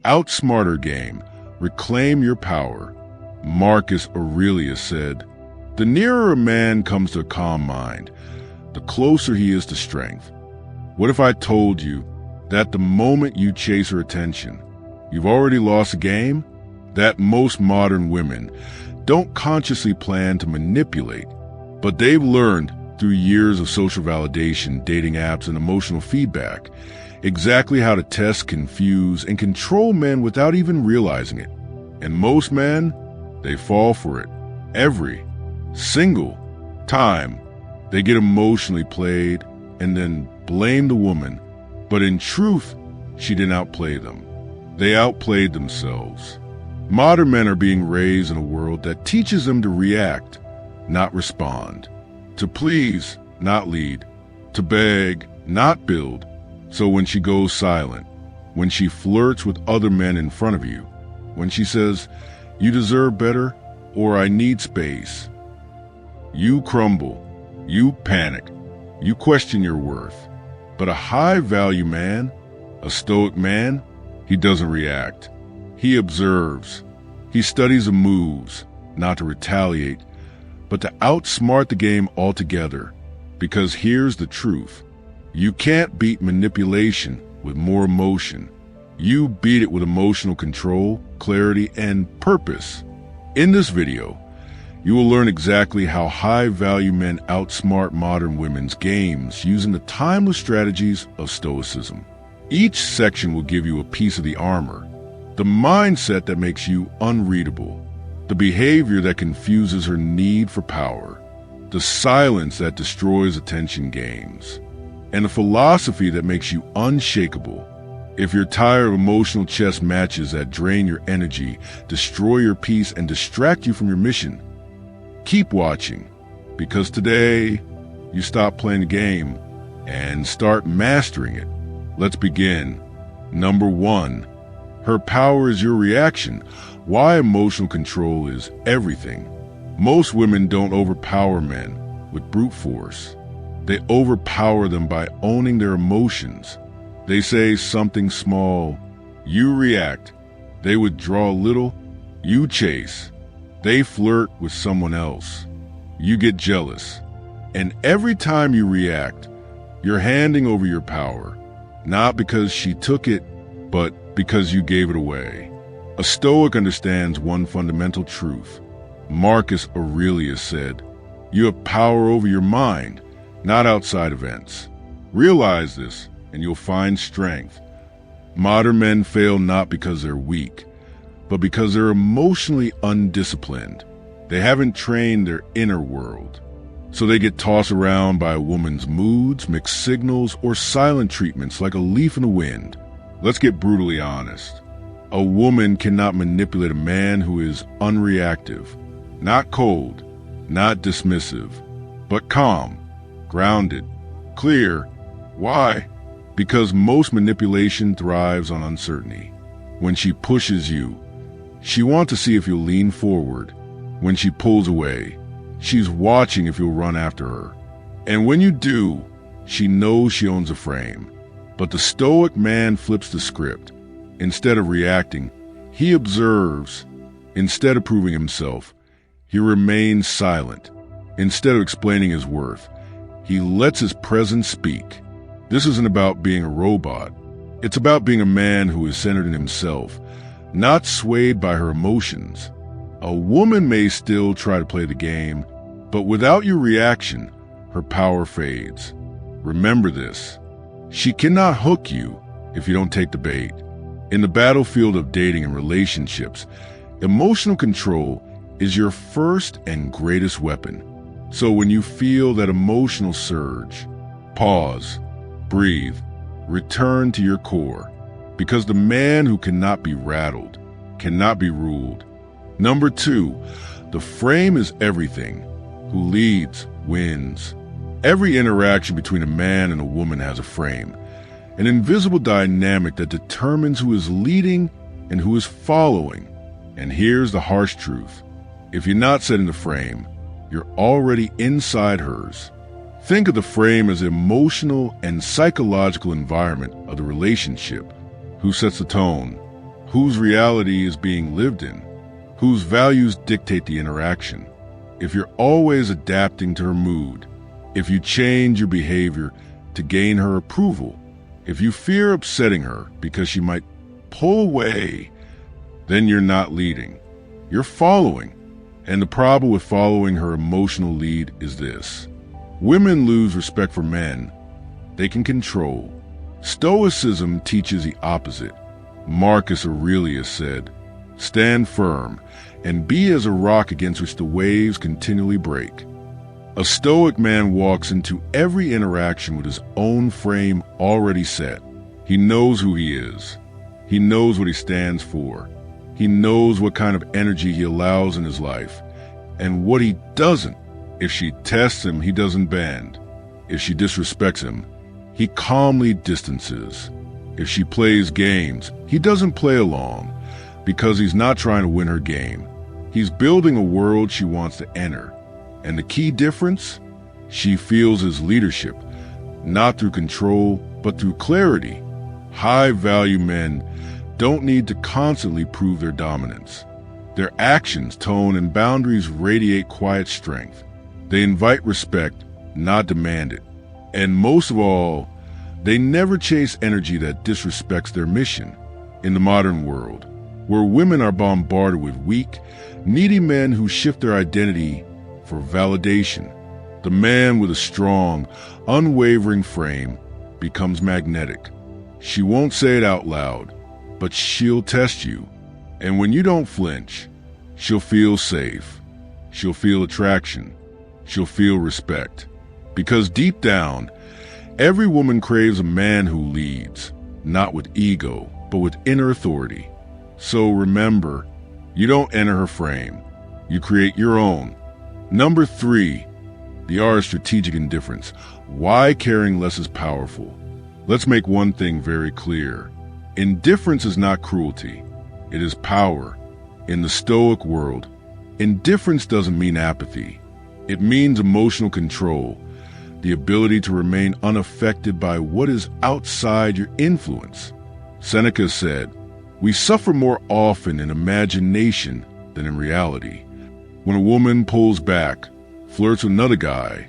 Outsmarter game, reclaim your power. Marcus Aurelius said, "The nearer a man comes to a calm mind, the closer he is to strength." What if I told you that the moment you chase her attention, you've already lost the game? That most modern women don't consciously plan to manipulate, but they've learned through years of social validation, dating apps, and emotional feedback exactly how to test, confuse, and control men without even realizing it. And most men, they fall for it every single time. They get emotionally played and then blame the woman, but in truth, she didn't outplay them. They outplayed themselves. Modern men are being raised in a world that teaches them to react, not respond, to please, not lead, to beg, not build. So when she goes silent, when she flirts with other men in front of you, when she says, "You deserve better," or "I need space," you crumble, you panic, you question your worth. But a high-value man, a Stoic man, he doesn't react. He observes. He studies the moves, not to retaliate, but to outsmart the game altogether. Because here's the truth. You can't beat manipulation with more emotion. You beat it with emotional control, clarity, and purpose. In this video, you will learn exactly how high-value men outsmart modern women's games using the timeless strategies of Stoicism. Each section will give you a piece of the armor, the mindset that makes you unreadable, the behavior that confuses her need for power, the silence that destroys attention games, and the philosophy that makes you unshakable. If you're tired of emotional chess matches that drain your energy, destroy your peace, and distract you from your mission, keep watching, because today you stop playing the game and start mastering it. Let's begin. Number 1, her power is your reaction. Why emotional control is everything. Most women don't overpower men with brute force. They overpower them by owning their emotions. They say something small, you react. They withdraw a little, you chase. They flirt with someone else, you get jealous. And every time you react, you're handing over your power, not because she took it, but because you gave it away. A Stoic understands one fundamental truth. Marcus Aurelius said, "You have power over your mind, not outside events." Realize this, and you'll find strength. Modern men fail not because they're weak, but because they're emotionally undisciplined. They haven't trained their inner world. So they get tossed around by a woman's moods, mixed signals, or silent treatments like a leaf in the wind. Let's get brutally honest. A woman cannot manipulate a man who is unreactive, not cold, not dismissive, but calm, grounded, clear. Why? Because most manipulation thrives on uncertainty. When she pushes you, she wants to see if you'll lean forward. When she pulls away, she's watching if you'll run after her. And when you do, she knows she owns a frame. But the Stoic man flips the script. Instead of reacting, he observes. Instead of proving himself, he remains silent. Instead of explaining his worth, he lets his presence speak. This isn't about being a robot. It's about being a man who is centered in himself, not swayed by her emotions. A woman may still try to play the game, but without your reaction, her power fades. Remember this. She cannot hook you if you don't take the bait. In the battlefield of dating and relationships, emotional control is your first and greatest weapon. So when you feel that emotional surge, pause, breathe, return to your core, because the man who cannot be rattled cannot be ruled. Number 2, the frame is everything. Who leads wins. Every interaction between a man and a woman has a frame, an invisible dynamic that determines who is leading and who is following. And here's the harsh truth. If you're not setting the frame, you're already inside hers. Think of the frame as the emotional and psychological environment of the relationship. Who sets the tone? whose reality is being lived in, whose values dictate the interaction. If you're always adapting to her mood, if you change your behavior to gain her approval, if you fear upsetting her because she might pull away, then you're not leading. You're following. And the problem with following her emotional lead is this. Women lose respect for men they can control. Stoicism teaches the opposite. Marcus Aurelius said, "Stand firm and be as a rock against which the waves continually break." A Stoic man walks into every interaction with his own frame already set. He knows who he is. He knows what he stands for. He knows what kind of energy he allows in his life, and what he doesn't. If she tests him, he doesn't bend. If she disrespects him, he calmly distances. If she plays games, he doesn't play along, because he's not trying to win her game. He's building a world she wants to enter. And the key difference? She feels his leadership, not through control, but through clarity. High-value men don't need to constantly prove their dominance. Their actions, tone, and boundaries radiate quiet strength. They invite respect, not demand it. And most of all, they never chase energy that disrespects their mission. In the modern world, where women are bombarded with weak, needy men who shift their identity for validation, the man with a strong, unwavering frame becomes magnetic. She won't say it out loud, but she'll test you. And when you don't flinch, she'll feel safe. She'll feel attraction. She'll feel respect. Because deep down, every woman craves a man who leads, not with ego, but with inner authority. So remember, you don't enter her frame. You create your own. Number 3, the art of strategic indifference. Why caring less is powerful. Let's make one thing very clear. Indifference is not cruelty. It is power. In the Stoic world, indifference doesn't mean apathy. It means emotional control, the ability to remain unaffected by what is outside your influence. Seneca said, "We suffer more often in imagination than in reality." When a woman pulls back, flirts with another guy,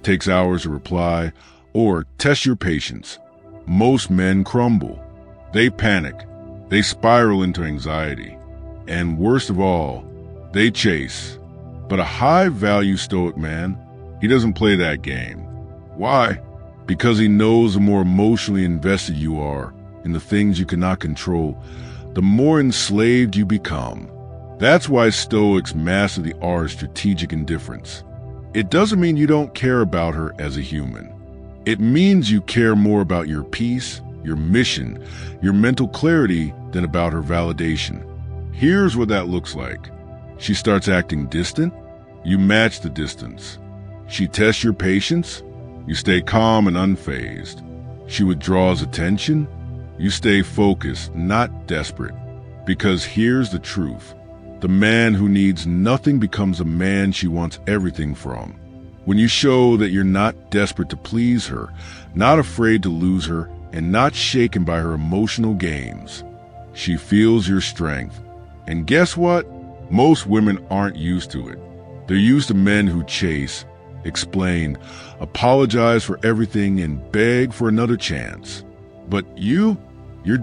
takes hours to reply, or tests your patience, most men crumble. They panic. They spiral into anxiety. And worst of all, they chase. But a high-value Stoic man, he doesn't play that game. Why? Because he knows the more emotionally invested you are in the things you cannot control, the more enslaved you become. That's why Stoics master the art of strategic indifference. It doesn't mean you don't care about her as a human. It means you care more about your peace, your mission, your mental clarity than about her validation. Here's what that looks like. She starts acting distant, you match the distance. She tests your patience, you stay calm and unfazed. She withdraws attention, you stay focused, not desperate. Because here's the truth. The man who needs nothing becomes a man she wants everything from. When you show that you're not desperate to please her, not afraid to lose her, and not shaken by her emotional games, she feels your strength. And guess what? Most women aren't used to it. They're used to men who chase, explain, apologize for everything, and beg for another chance. But you're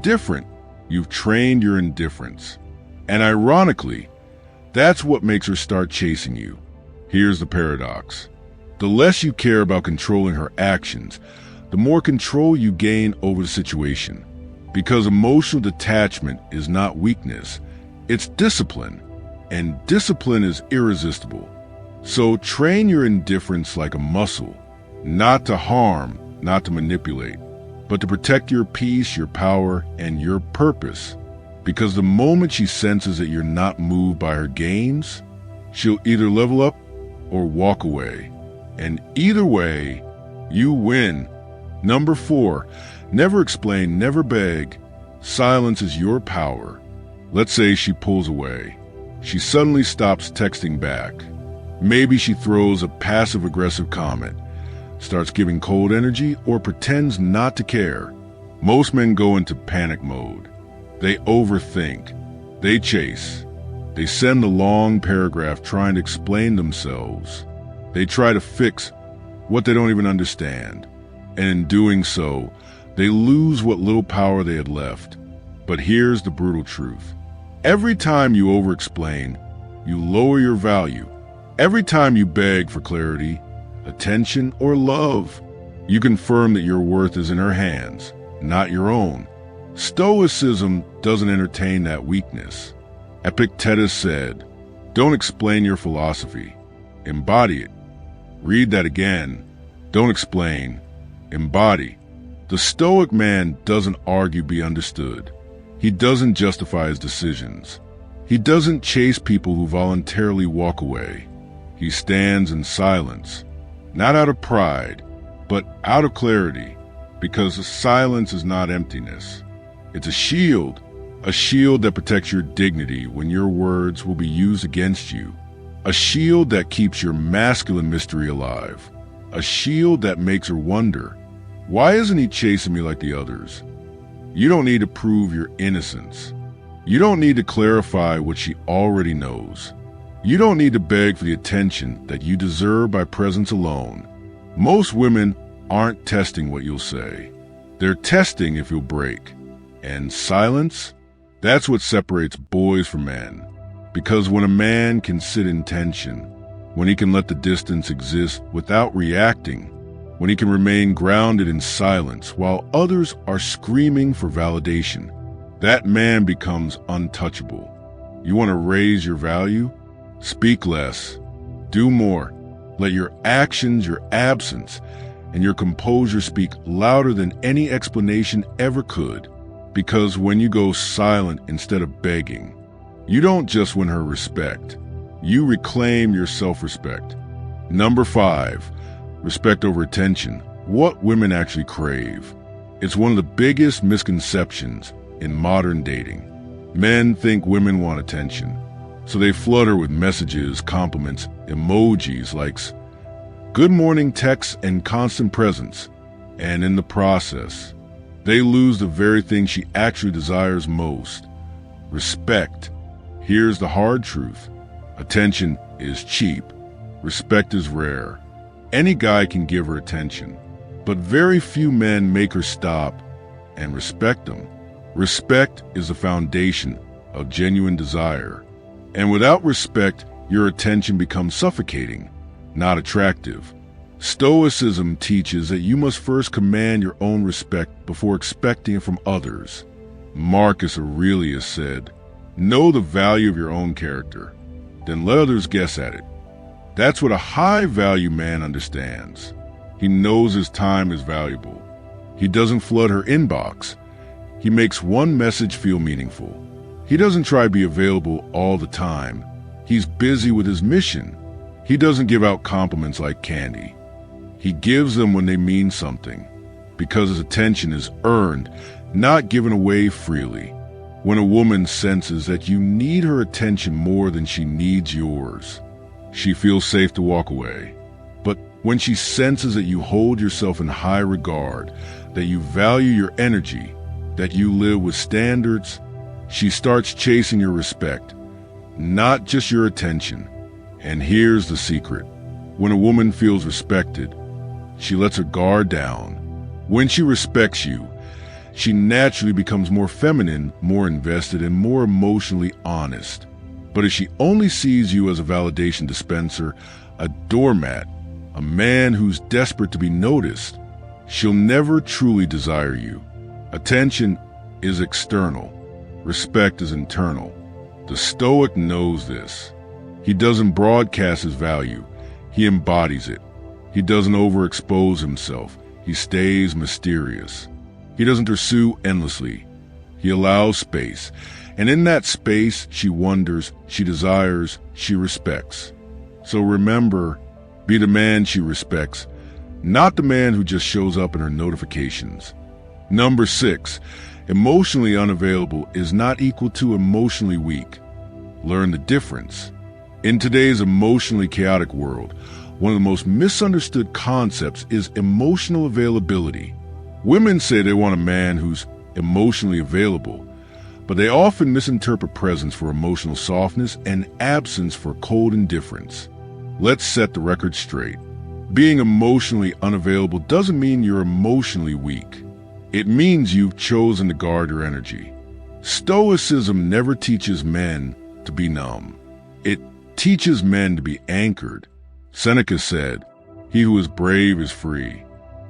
different. You've trained your indifference. And ironically, that's what makes her start chasing you. Here's the paradox. The less you care about controlling her actions, the more control you gain over the situation. Because emotional detachment is not weakness, it's discipline. And discipline is irresistible. So train your indifference like a muscle, not to harm, not to manipulate, but to protect your peace, your power, and your purpose. Because the moment she senses that you're not moved by her games, she'll either level up or walk away. And either way, you win. Number 4, never explain, never beg. Silence is your power. Let's say she pulls away. She suddenly stops texting back. Maybe she throws a passive-aggressive comment, starts giving cold energy, or pretends not to care. Most men go into panic mode. They overthink. They chase. They send a long paragraph trying to explain themselves. They try to fix what they don't even understand. And in doing so, they lose what little power they had left. But here's the brutal truth. Every time you over-explain, you lower your value. Every time you beg for clarity, attention, or love, you confirm that your worth is in her hands, not your own. Stoicism doesn't entertain that weakness. Epictetus said, "Don't explain your philosophy, embody it." Read that again. Don't explain, embody. The Stoic man doesn't argue be understood. He doesn't justify his decisions. He doesn't chase people who voluntarily walk away. He stands in silence, not out of pride, but out of clarity, because silence is not emptiness. It's a shield that protects your dignity when your words will be used against you, a shield that keeps your masculine mystery alive, a shield that makes her wonder, why isn't he chasing me like the others? You don't need to prove your innocence. You don't need to clarify what she already knows. You don't need to beg for the attention that you deserve by presence alone. Most women aren't testing what you'll say. They're testing if you'll break. And silence? That's what separates boys from men. Because when a man can sit in tension, when he can let the distance exist without reacting, when he can remain grounded in silence while others are screaming for validation, that man becomes untouchable. You want to raise your value? Speak less. Do more. Let your actions, your absence, and your composure speak louder than any explanation ever could. Because when you go silent instead of begging, you don't just win her respect. You reclaim your self-respect. Number 5, respect over attention. What women actually crave. It's one of the biggest misconceptions in modern dating. Men think women want attention, so they flood her with messages, compliments, emojis, likes, good morning texts, and constant presence. And in the process, they lose the very thing she actually desires most, respect. Here's the hard truth. Attention is cheap. Respect is rare. Any guy can give her attention, but very few men make her stop and respect them. Respect is the foundation of genuine desire. And without respect, your attention becomes suffocating, not attractive. Stoicism teaches that you must first command your own respect before expecting it from others. Marcus Aurelius said, "Know the value of your own character, then let others guess at it." That's what a high-value man understands. He knows his time is valuable. He doesn't flood her inbox. He makes one message feel meaningful. He doesn't try to be available all the time. He's busy with his mission. He doesn't give out compliments like candy. He gives them when they mean something, because his attention is earned, not given away freely. When a woman senses that you need her attention more than she needs yours, she feels safe to walk away. But when she senses that you hold yourself in high regard, that you value your energy, that you live with standards, she starts chasing your respect, not just your attention. And here's the secret. When a woman feels respected, she lets her guard down. When she respects you, she naturally becomes more feminine, more invested, and more emotionally honest. But if she only sees you as a validation dispenser, a doormat, a man who's desperate to be noticed, she'll never truly desire you. Attention is external. Respect is internal. The Stoic knows this. He doesn't broadcast his value. He embodies it. He doesn't overexpose himself. He stays mysterious. He doesn't pursue endlessly. He allows space. And in that space, she wonders, she desires, she respects. So remember, be the man she respects, not the man who just shows up in her notifications. Number 6, emotionally unavailable is not equal to emotionally weak. Learn the difference. In today's emotionally chaotic world, one of the most misunderstood concepts is emotional availability. Women say they want a man who's emotionally available, but they often misinterpret presence for emotional softness and absence for cold indifference. Let's set the record straight. Being emotionally unavailable doesn't mean you're emotionally weak. It means you've chosen to guard your energy. Stoicism never teaches men to be numb. It teaches men to be anchored. Seneca said, "He who is brave is free."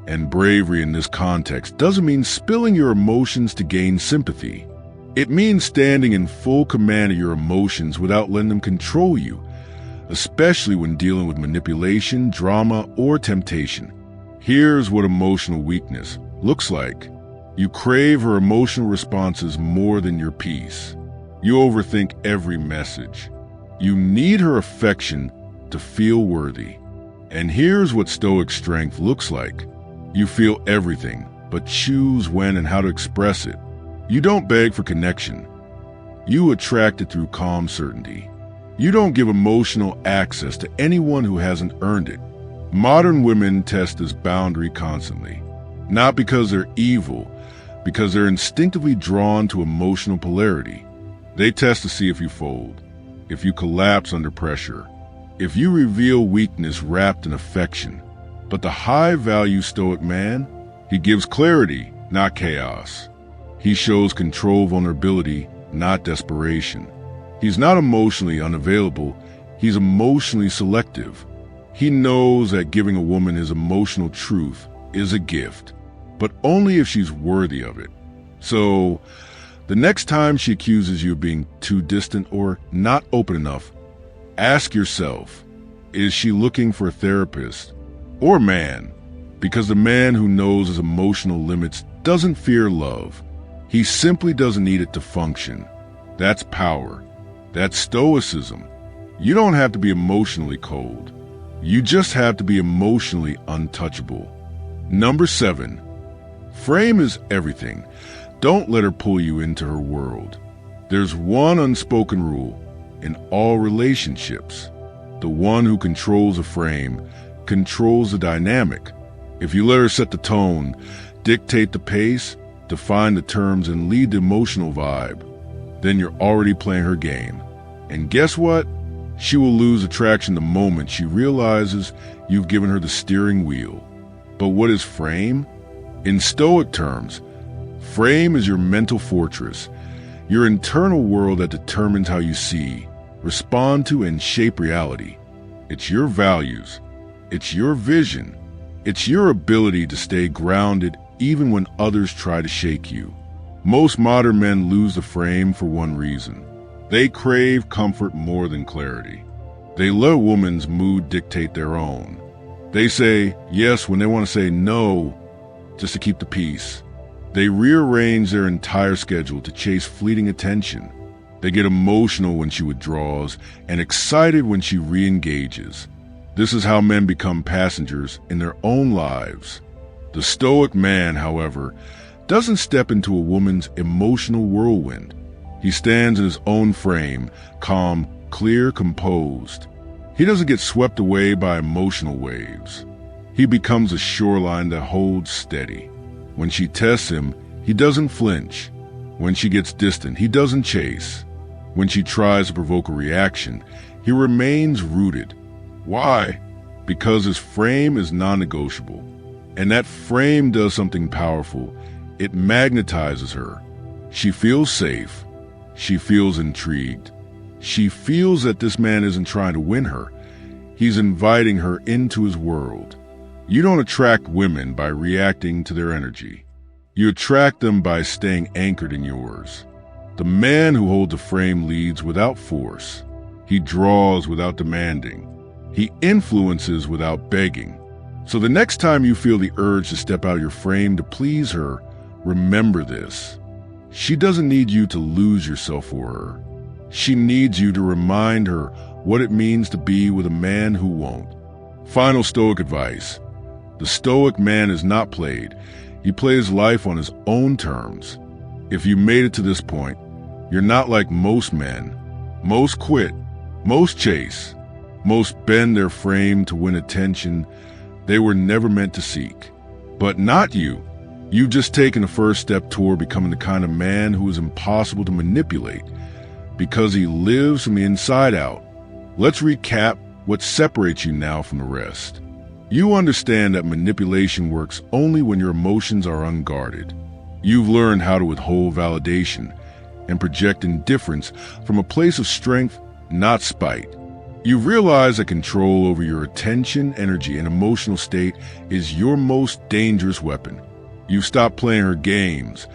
And bravery in this context doesn't mean spilling your emotions to gain sympathy. It means standing in full command of your emotions without letting them control you, especially when dealing with manipulation, drama, or temptation. Here's what emotional weakness looks like. You crave her emotional responses more than your peace. You overthink every message. You need her affection to feel worthy. And here's what Stoic strength looks like. You feel everything, but choose when and how to express it. You don't beg for connection. You attract it through calm certainty. You don't give emotional access to anyone who hasn't earned it. Modern women test this boundary constantly, not because they're evil, because they're instinctively drawn to emotional polarity. They test to see if you fold, if you collapse under pressure, if you reveal weakness wrapped in affection. But the high-value Stoic man, he gives clarity, not chaos. He shows control vulnerability, not desperation. He's not emotionally unavailable, he's emotionally selective. He knows that giving a woman his emotional truth is a gift, but only if she's worthy of it. So, the next time she accuses you of being too distant or not open enough, ask yourself, is she looking for a therapist or a man? Because the man who knows his emotional limits doesn't fear love. He simply doesn't need it to function. That's power. That's Stoicism. You don't have to be emotionally cold. You just have to be emotionally untouchable. Number 7. Frame is everything. Don't let her pull you into her world. There's one unspoken rule in all relationships. The one who controls a frame controls the dynamic. If you let her set the tone, dictate the pace, define the terms, and lead the emotional vibe, then you're already playing her game. And guess what? She will lose attraction the moment she realizes you've given her the steering wheel. But what is frame? In Stoic terms, frame is your mental fortress, your internal world that determines how you see, respond to, and shape reality. It's your values. It's your vision. It's your ability to stay grounded even when others try to shake you. Most modern men lose the frame for one reason. They crave comfort more than clarity. They let a woman's mood dictate their own. They say yes when they want to say no, just to keep the peace. They rearrange their entire schedule to chase fleeting attention. They get emotional when she withdraws and excited when she re-engages. This is how men become passengers in their own lives. The Stoic man, however, doesn't step into a woman's emotional whirlwind. He stands in his own frame, calm, clear, composed. He doesn't get swept away by emotional waves. He becomes a shoreline that holds steady. When she tests him, he doesn't flinch. When she gets distant, he doesn't chase. When she tries to provoke a reaction, he remains rooted. Why? Because his frame is non-negotiable. And that frame does something powerful. It magnetizes her. She feels safe. She feels intrigued. She feels that this man isn't trying to win her. He's inviting her into his world. You don't attract women by reacting to their energy. You attract them by staying anchored in yours. The man who holds a frame leads without force. He draws without demanding. He influences without begging. So the next time you feel the urge to step out of your frame to please her, remember this. She doesn't need you to lose yourself for her. She needs you to remind her what it means to be with a man who won't. Final Stoic advice. The Stoic man is not played. He plays life on his own terms. If you made it to this point, you're not like most men. Most quit. Most chase. Most bend their frame to win attention they were never meant to seek. But not you. You've just taken the first step toward becoming the kind of man who is impossible to manipulate because he lives from the inside out. Let's recap what separates you now from the rest. You understand that manipulation works only when your emotions are unguarded. You've learned how to withhold validation and project indifference from a place of strength, not spite. You've realized that control over your attention, energy, and emotional state is your most dangerous weapon. You've stopped playing her games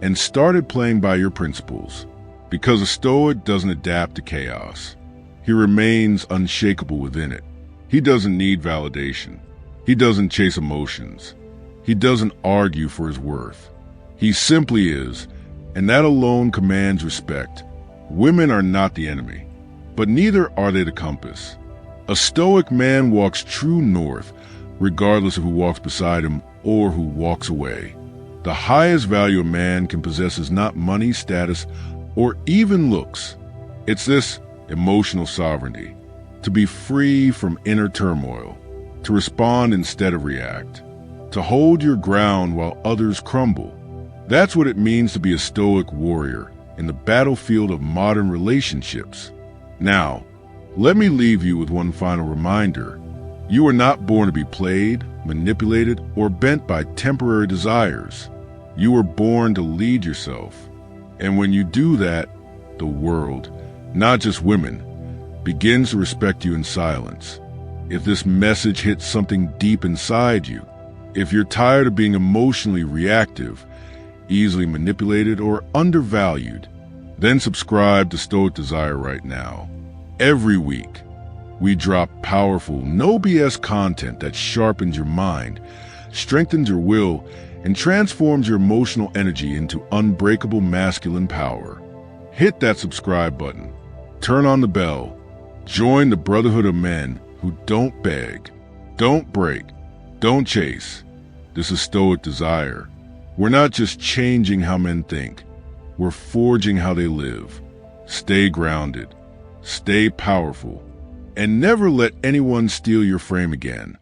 and started playing by your principles. Because a Stoic doesn't adapt to chaos. He remains unshakable within it. He doesn't need validation. He doesn't chase emotions. He doesn't argue for his worth. He simply is, and that alone commands respect. Women are not the enemy, but neither are they the compass. A Stoic man walks true north, regardless of who walks beside him or who walks away. The highest value a man can possess is not money, status, or even looks. It's this emotional sovereignty, to be free from inner turmoil, to respond instead of react, to hold your ground while others crumble. That's what it means to be a Stoic warrior in the battlefield of modern relationships. Now, let me leave you with one final reminder. You are not born to be played, manipulated, or bent by temporary desires. You were born to lead yourself. And when you do that, the world, not just women, begins to respect you in silence. If this message hits something deep inside you, if you're tired of being emotionally reactive, easily manipulated, or undervalued, then subscribe to Stoic Desire right now. Every week, we drop powerful, no BS content that sharpens your mind, strengthens your will, and transforms your emotional energy into unbreakable masculine power. Hit that subscribe button, turn on the bell, join the brotherhood of men who don't beg, don't break, don't chase. This is Stoic Desire. We're not just changing how men think, we're forging how they live. Stay grounded, stay powerful, and never let anyone steal your frame again.